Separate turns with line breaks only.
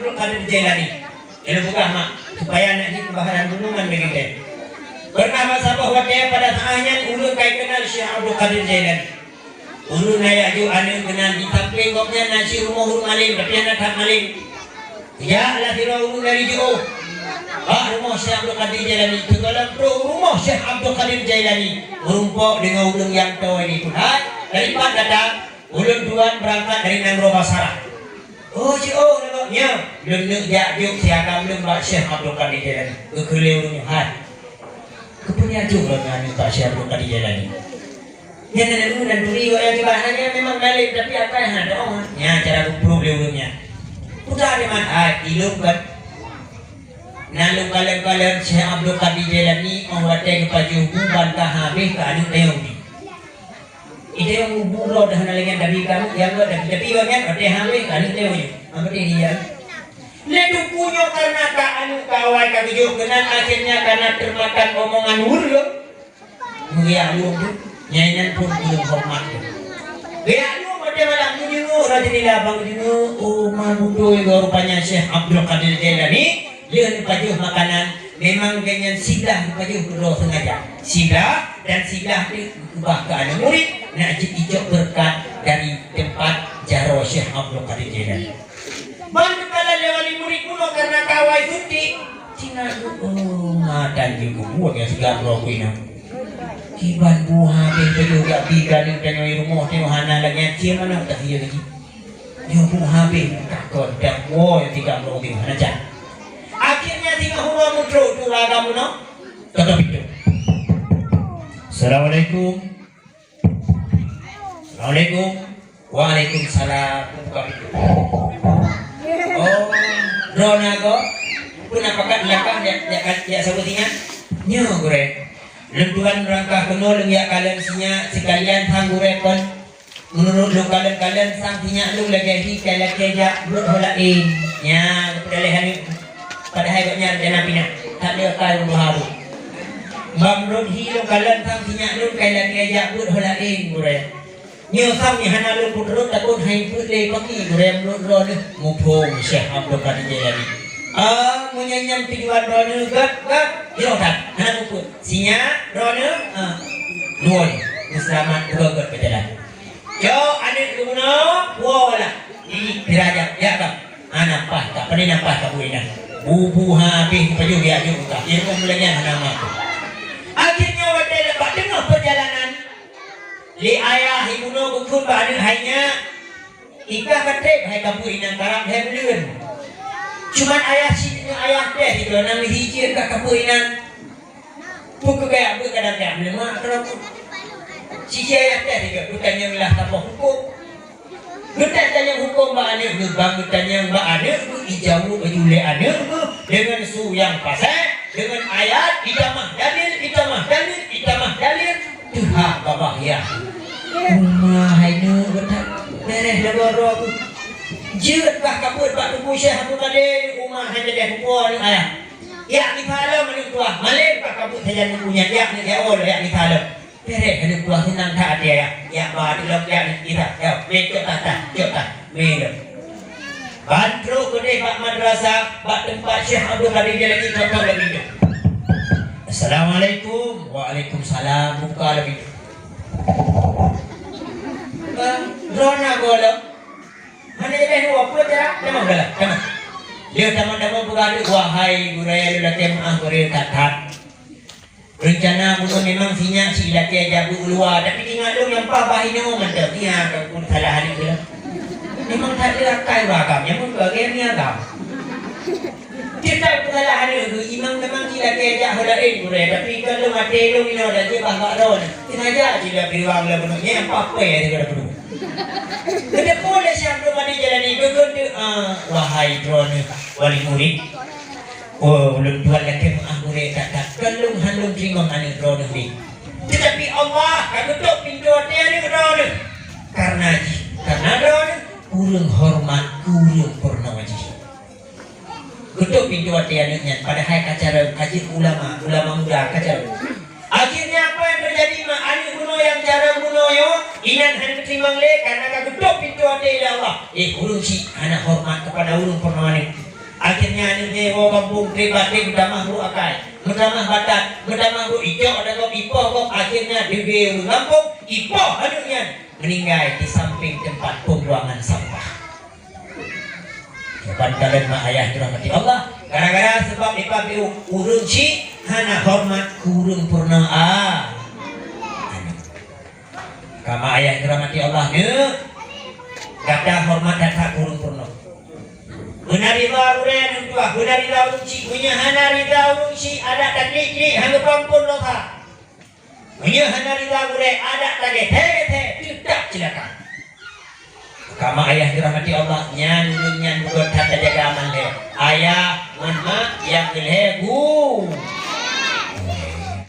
Abdul Qadir Jailani. Ini bukan mak supaya nak di kebaharan gunungan begitu. Bernama sabah wakaya pada saatnya ulun kai kenal Syekh Abdul Qadir Jailani. Ulun naya ju ane kenal di samping koknya nasi rumah urun maling tapi anak tak maling. Ya lah sira ulun dari jauh. Rumah Syekh Abdul Qadir Jailani itu dalam rumah Syekh Abdul Qadir Jailani merumpok dengan ulun yang tua ini pun. Dari mana datang? Ulun tuan berangkat dari Nangro Basara. Oh namanya ulun nak juk siagam ulun Pak Syekh Abdul Qadir Jailani. Kekele ulun hai. Kepunya juk dengan Pak Syekh Abdul Qadir Jailani. Yang ada ulun dan beliau yang bahannya memang balik tapi apa yang ada orang? Ya cara problem ulunnya. Udah ada mana? Ilmu kan. Nalu kalian Syekh Abdul Qadir Jailani orang teng paju bukan habis ke anu teong ni. Ide yang bulo dah nalengan dari kamu yang ada tapi banyak ada habis ke anu teong ni. Apa dia? Ledu punyo karena ka anu kawai ka bijo kenan akhirnya karena termakan omongan hurlo. Mulia lu tu nyanyian pun belum hormat. Dia lu pada malam ni rajinlah bang dinu mabudo rupanya Syekh Abdul Qadir Jailani. Dia ni pajuh makanan memang dengan sidah pajuh berdoa sengaja sidah dan sidah ni ubah ke anak murid nak ijok berkat dari tempat jaro Syekh Abdul Qadir Jailani. Bantu kala lewali murid kuno karena kawai suti cina madan juga buat yang segala aku ini kiban buah habis juga bigan yang tengok rumah tengok hana lagi cia mana tak dia lagi dia buah habis takut dan yang tiga puluh di mana jan. Akhirnya tinggal huruf mutro tu ragamu no. Tetap itu. Assalamualaikum. Assalamualaikum. Waalaikumsalam. Oh, drona go. Puna pakat belakang dia sebutinya. Nyo gore. Lentuan rangkah keno lengyak kalian sinya sekalian hang gore kon. Menurut lu kalian sang sinya lu lagi kala keja berholain. Ya, pedalehan padahal banyak dana pina tak ada kau baharu bamrod hilo kalan sang sinyak lu kailan keja put holain gure nyo sam ni hana lu put rot takut hai put le pagi gure mrod ron muphong Syekh Abdul Qadir Jailani munyanyam tujuan ron gat yo tak hana put sinyak ron nuoi selamat berobat berjalan yo adik guna wala di derajat ya kam anak pas tak pernah nampak tak boleh bubu habis paju dia juga dia pun mulanya nama tu akhirnya waktu lepas tengah perjalanan li ayah ibu no bukun ba'adil hanya ikah katrek hai kamu inang karab hai beliun cuman ayah si ayah teh itu nang hijir kat kamu inang buku gaya buku kadang dia lemah kalau si ayah teh juga bukannya lah tapah hukum. Kita tanya hukum mbak anak tu, bang tanya mbak anak tu, ijau baju le anak tu dengan su yang pasal, dengan ayat itamah dalil, Tuhan babah ya. Umah ini betul, mereh lebaro aku. Jut bah kabut pak tubuh Syekh Abdul Qadir, umah hanya dia hukum ni ayah. Ya ni kalau menurut tua, malih pak kabut saja punya ya ni dia ol ya ni kalau. Perek ada buah senang tak ada ya baru lok ya kita ya becok tak minum bantro gede pak madrasah pak tempat Syekh Abdul Qadir Jailani contoh lagi tu. Assalamualaikum. Waalaikumsalam. Buka lagi drona golo mana jadi dua apa cara memang galah memang dia teman-teman berada wahai guraya lelaki maaf guraya tak rencana bukan memang sinya si laki jago keluar tapi tinggal dong yang pabahnya mantap dia pun salah hari dia memang tak ada kai ragamnya pun bagian ni agam kita salah hari itu imam memang si laki jago holain gure tapi kalau mati dong ini ada je bangga ron sengaja dia bilang lah penuhnya yang apa ya dia penuh kita boleh siap Qadir Jailani begitu wahai drone wali murid ulun tuan laki mengamure tak kalung halung tringong ane drone ni tetapi Allah kagutuk pintu hati ane drone karena drone urung hormat urung purna wajib gutuk pintu hati ane nyan padahal kacara kaji ulama muda kacara akhirnya apa yang terjadi mak ane bunuh yang cara bunuh yo inan han trimang le karena kagutuk pintu hati ila Allah urung si anak hormat kepada urung purna ane Akhirnya ini kampung pribadi berdamah ru akai, berdamah batat, berdamah ru ijo ada kop ipo kop akhirnya di kampung ipo adunya meninggal di samping tempat pembuangan sampah. Depan kalian mak ayah dirahmati Allah, gara-gara sebab ipa urun si hana hormat kurun purna kama ayah dirahmati Allah ne kata hormat dan kurun purna. Benarila uren tua, benarila urunci, punya hanarila urunci, ada taklik hangga pampun loh ha. Punya hanarila uren ada lagi teh tidak silakan. Kama ayah dirahmati Allah nyan buat kata jaga aman le. Ayah manma yang legu.